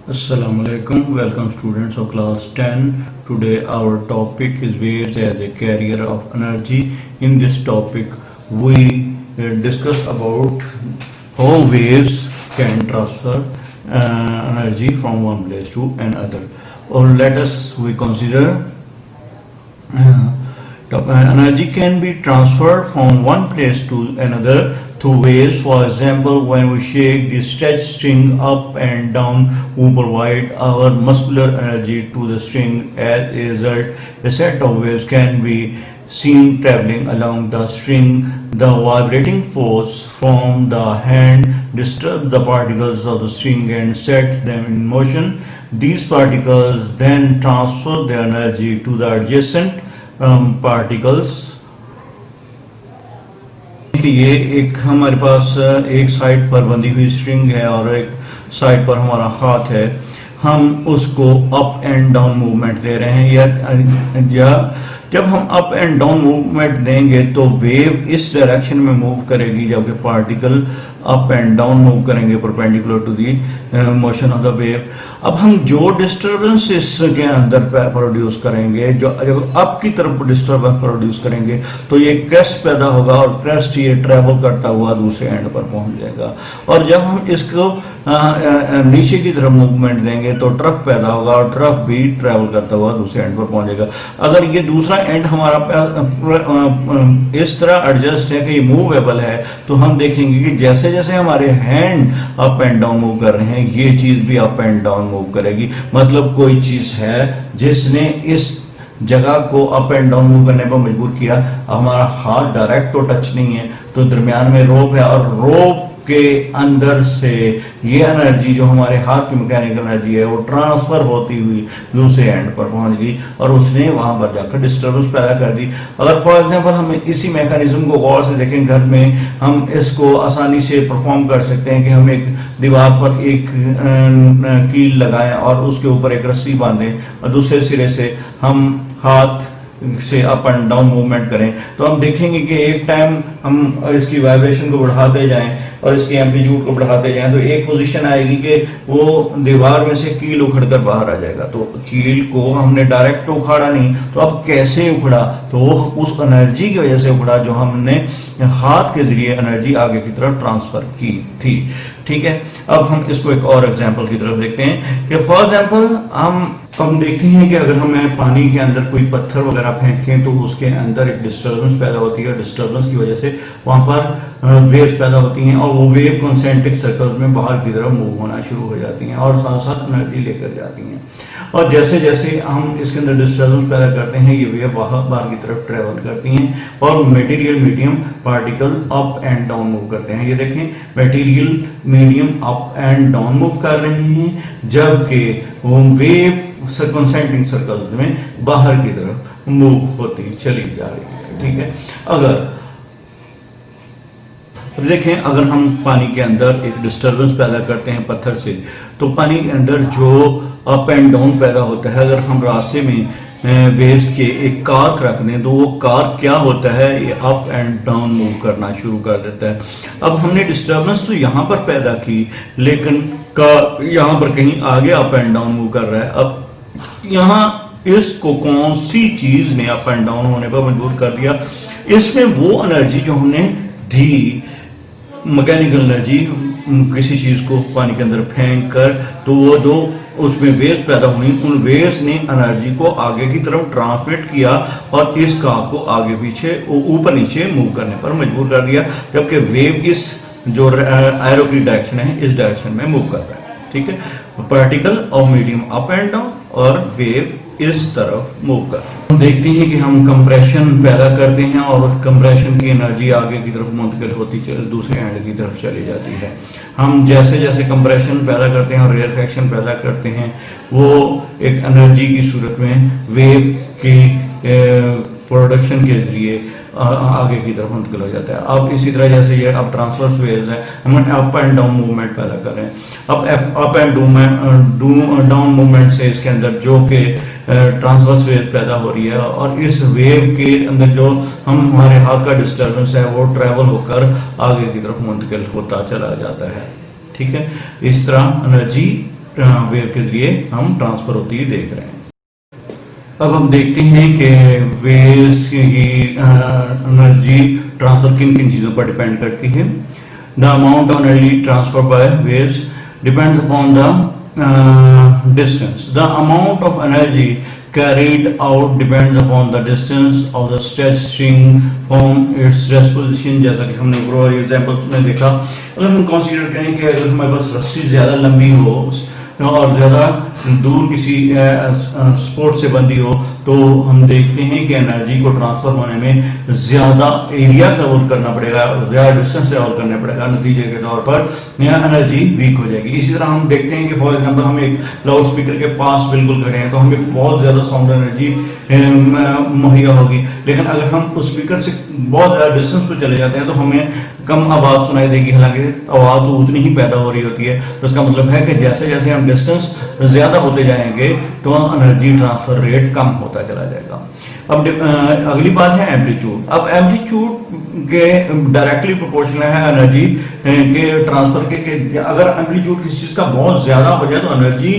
Assalamualaikum. Welcome students of class 10. Today our topic is waves as a carrier of energy. In this topic we discuss about how waves can transfer energy from one place to another. Or let us we consider energy can be transferred from one place to another through waves. For example, when we shake the stretched string up and down, we provide our muscular energy to the string. As a result, a set of waves can be seen traveling along the string. The vibrating force from the hand disturbs the particles of the string and sets them in motion. These particles then transfer the energy to the adjacent particles. ये एक हमारे पास एक side पर बंधी हुई string है और एक साइड पर हमारा हाथ है. हम उसको अप एंड डाउन मूवमेंट दे रहे हैं या जब हम अप एंड डाउन मूवमेंट देंगे तो वेव इस डायरेक्शन में मूव करेगी, जबकि particle up and down move करेंगे perpendicular to the motion of the wave. अब हम जो डिस्टर्बेंस इसके अंदर प्रोड्यूस करेंगे, जो जब अप की तरफ डिस्टर्बेंस प्रोड्यूस करेंगे तो ये क्रेस्ट पैदा होगा और क्रेस्ट ये ट्रेवल करता हुआ दूसरे एंड पर पहुंच जाएगा. और जब हम इसको नीचे की तरफ मूवमेंट देंगे तो ट्रफ पैदा होगा और ट्रफ भी ट्रेवल करता हुआ दूसरे एंड पर पहुंचेगा. अगर ये दूसरा एंड हमारा इस तरह एडजस्ट है कि ये मूवेबल है तो हम देखेंगे कि जैसे जैसे हमारे hand up and down move कर रहे हैं ये चीज भी अप एंड डाउन मूव करेगी. मतलब कोई चीज है जिसने इस जगह को अप एंड डाउन मूव करने पर मजबूर किया. हमारा हाथ डायरेक्ट तो टच नहीं है, तो दरमियान में रोप है और रोप के अंदर से ये एनर्जी जो हमारे हाथ की मैकेनिकल एनर्जी है वो ट्रांसफर होती हुई दूसरे एंड पर पहुंच गई और उसने वहां पर जाकर डिस्टर्बेंस पैदा कर दी. अगर फॉर एग्जांपल हम इसी मैकेनिज्म को गौर से देखें, घर में हम इसको आसानी से परफॉर्म कर सकते हैं कि हम एक दीवार पर एक कील लगाएं और उसके ऊपर एक रस्सी बांधें और दूसरे सिरे से हम हाथ से अप एंड डाउन मूवमेंट करें तो हम देखेंगे कि एक टाइम हम इसकी वाइब्रेशन को बढ़ाते जाएं और इसके एम्पलीट्यूड को बढ़ाते जाएं तो एक पोजीशन आएगी कि वो दीवार में से कील उखड़कर बाहर आ जाएगा. तो कील को हमने डायरेक्ट तो उखाड़ा नहीं, तो अब कैसे उखड़ा? तो वो उस एनर्जी की वजह से उखड़ा जो हमने हाथ के जरिए एनर्जी आगे की तरफ ट्रांसफर की थी. ठीक है, अब हम इसको एक और एग्जांपल की तरफ देखते हैं कि फॉर एग्जांपल हम देखते हैं कि अगर हमें पानी के अंदर कोई पत्थर वगैरह फेंकें तो उसके अंदर एक डिस्टर्बेंस पैदा होती है. डिस्टर्बेंस की वजह से वहां पर वेव्स पैदा होती हैं और वो वेव कॉन्सेंट्रिक सर्कल्स में बाहर की तरफ मूव होना शुरू हो जाती हैं और साथ साथ एनर्जी लेकर जाती हैं. और जैसे जैसे हम इसके अंदर डिस्टर्बेंस पैदा करते हैं ये वेव बाहर की तरफ ट्रेवल करती हैं और material medium particle up and down move करते हैं. ये देखें, material medium up and down move कर रहे हैं जबकि वेव कॉन्सेंट्रिक सर्कल्स में बाहर की तरफ मूव होती चली जा रही है. ठीक है, अगर देखें अगर हम पानी के अंदर एक डिस्टर्बेंस पैदा करते हैं पत्थर से तो पानी के अंदर जो अप एंड डाउन पैदा होता है, अगर हम रास्ते में वेव्स के एक कार्क रख दें तो वो कार्क क्या होता है, ये अप एंड डाउन मूव करना शुरू कर देता है. अब हमने डिस्टर्बेंस तो यहाँ पर पैदा की लेकिन यहाँ पर कहीं आगे अप एंड डाउन मूव कर रहा है. अब यहाँ इसको कौन सी चीज ने अप एंड डाउन होने पर मजबूर कर दिया? इसमें वो एनर्जी जो हमने दी, मैकेनिकल एनर्जी, किसी चीज को पानी के अंदर फेंक कर तो वो जो उसमें वेव्स पैदा हुई उन वेव्स ने एनर्जी को आगे की तरफ ट्रांसमिट किया और इस कार को आगे पीछे ऊपर नीचे मूव करने पर मजबूर कर दिया, जबकि वेव इस जो एरो की डायरेक्शन है इस डायरेक्शन में मूव कर रहा है. ठीक है, पार्टिकल और मीडियम अप एंड डाउन और वेव इस तरफ मूव कर रहे हैं. हम देखते हैं कि हम कंप्रेशन पैदा करते हैं और उस कंप्रेशन की एनर्जी आगे की तरफ मुंतकिल होती दूसरे एंड की तरफ चली जाती है. हम जैसे जैसे कंप्रेशन पैदा करते हैं और रेयरफेक्शन पैदा करते हैं वो एक एनर्जी की सूरत में वेव की प्रोडक्शन के जरिए आगे की तरफ मुंतकिल हो जाता है. अब इसी तरह जैसे ये अब ट्रांसवर्स वेव्स है, हम अप एंड डाउन मूवमेंट पैदा कर रहे हैं. अब अप एंड डाउन मूवमेंट से इसके अंदर जो कि ट्रांसवर्स वेव्स पैदा हो रही है और इस वेव के अंदर जो हमारे हाथ का डिस्टर्बेंस है वो ट्रेवल होकर आगे की तरफ मुंतकिल होता चला जाता है. ठीक है, इस तरह एनर्जी वेव के जरिए हम ट्रांसफर होती हुई देख रहे हैं। अब हम देखते हैं कि वेव्स की एनर्जी ट्रांसफर किन किन चीज़ों पर डिपेंड करती है। The amount of energy transfer by waves depends upon the distance. The amount of energy carried out depends upon the distance of the stretched string from its rest position। जैसा कि हमने ऊपर एग्जांपल्स में देखा, अगर हम कंसीडर करें कि अगर हमारे पास रस्सी ज़्यादा लंबी हो और ज़्यादा दूर किसी स्पोर्ट से बंधी हो, तो हम देखते हैं कि एनर्जी को ट्रांसफर होने में ज़्यादा एरिया कवर करना पड़ेगा, ज़्यादा डिस्टेंस कवर करना पड़ेगा। नतीजे के तौर पर यह एनर्जी वीक हो जाएगी। इसी तरह हम देखते हैं कि फॉर एग्जांपल हम एक लाउड स्पीकर के पास बिल्कुल खड़े हैं तो हमें बहुत ज़्यादा साउंड एनर्जी मुहैया होगी, लेकिन अगर हम उस स्पीकर से बहुत ज़्यादा डिस्टेंस पर चले जाते हैं तो हमें कम आवाज़ सुनाई देगी, हालांकि आवाज़ तो उतनी ही पैदा हो रही होती है। तो इसका मतलब है कि जैसे जैसे हम डिस्टेंस ज़्यादा होते जाएंगे तो एनर्जी ट्रांसफर रेट कम होता चला जाएगा। अब अगली बात है एम्पलीट्यूड। अब एम्पलीट्यूड के डायरेक्टली प्रोपोर्शनल है एनर्जी के ट्रांसफर के अगर एम्पलीट्यूड किसी चीज़ का बहुत ज़्यादा हो जाए तो एनर्जी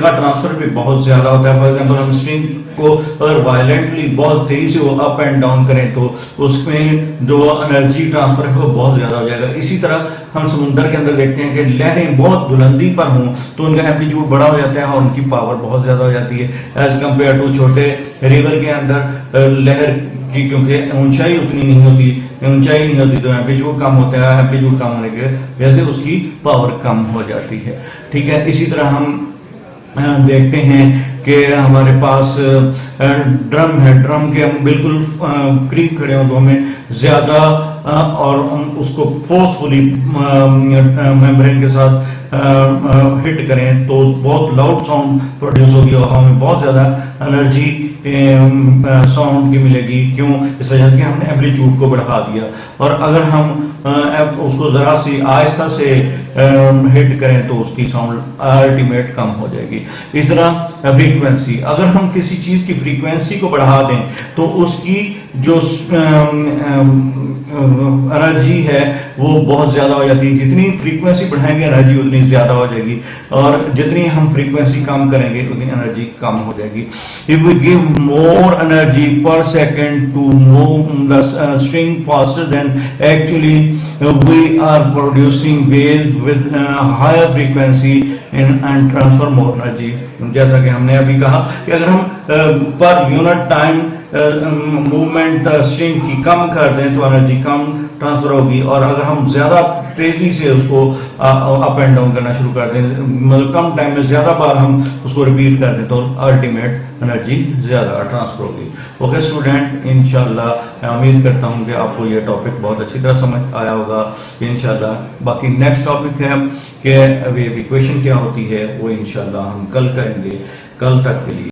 का ट्रांसफर भी बहुत ज़्यादा होता है। फॉर एग्जाम्पल हम स्ट्रिंग को अगर वायलेंटली बहुत तेजी से वो अप एंड डाउन करें तो उसमें जो एनर्जी ट्रांसफर है वो बहुत ज़्यादा हो जाएगा। इसी तरह हम समुद्र के अंदर देखते हैं कि लहरें बहुत बुलंदी पर हों तो उनका एम्पलीट्यूड बड़ा हो जाता है और उनकी पावर बहुत ज़्यादा हो जाती है एज कम्पेयर टू छोटे रिवर के अंदर लहर की, क्योंकि ऊंचाई उतनी नहीं होती, ऊंचाई नहीं होती तो एम्पलीट्यूड कम होता है, एम्पलीट्यूड कम होने के वजह से उसकी पावर कम हो जाती है। ठीक है, इसी तरह हम देखते हैं कि हमारे पास ड्रम है, ड्रम के हम बिल्कुल करीब खड़े हों तो हमें ज़्यादा और हम उसको फोर्सफुली मेम्ब्रेन के साथ हिट करें तो बहुत लाउड साउंड प्रोड्यूस होगी और हमें बहुत ज़्यादा एनर्जी साउंड की मिलेगी। क्यों? इस वजह से कि हमने एम्पलीट्यूड को बढ़ा दिया। और अगर हम उसको ज़रा सी आहिस्ता से हिट करें तो उसकी साउंड अल्टीमेट कम हो जाएगी। इस तरह फ्रीक्वेंसी, अगर हम किसी चीज़ की फ्रीक्वेंसी को बढ़ा दें तो उसकी जो एनर्जी है वो बहुत ज़्यादा हो जाती है। जितनी फ्रीक्वेंसी बढ़ाएंगे एनर्जी उतनी ज़्यादा हो जाएगी और जितनी हम फ्रीक्वेंसी कम करेंगे उतनी एनर्जी कम हो जाएगी। If we give more energy पर second to move the string faster than actually we are producing waves with higher frequency and transfer more energy. जैसा कि हमने अभी कहा कि अगर हम per unit time movement string की कम कर दें तो एनर्जी कम ट्रांसफर होगी, और अगर हम ज़्यादा तेज़ी से उसको अप एंड डाउन करना शुरू कर दें, मतलब कम टाइम में ज़्यादा बार हम उसको रिपीट कर दें तो अल्टीमेट एनर्जी ज़्यादा ट्रांसफर होगी। ओके स्टूडेंट, इंशाल्लाह मैं उम्मीद करता हूँ कि आपको ये टॉपिक बहुत अच्छी तरह समझ आया होगा इंशाल्लाह। बाकी नेक्स्ट टॉपिक है कि वेव इक्वेशन क्या होती है वो इंशाल्लाह हम कल करेंगे। कल तक के लिए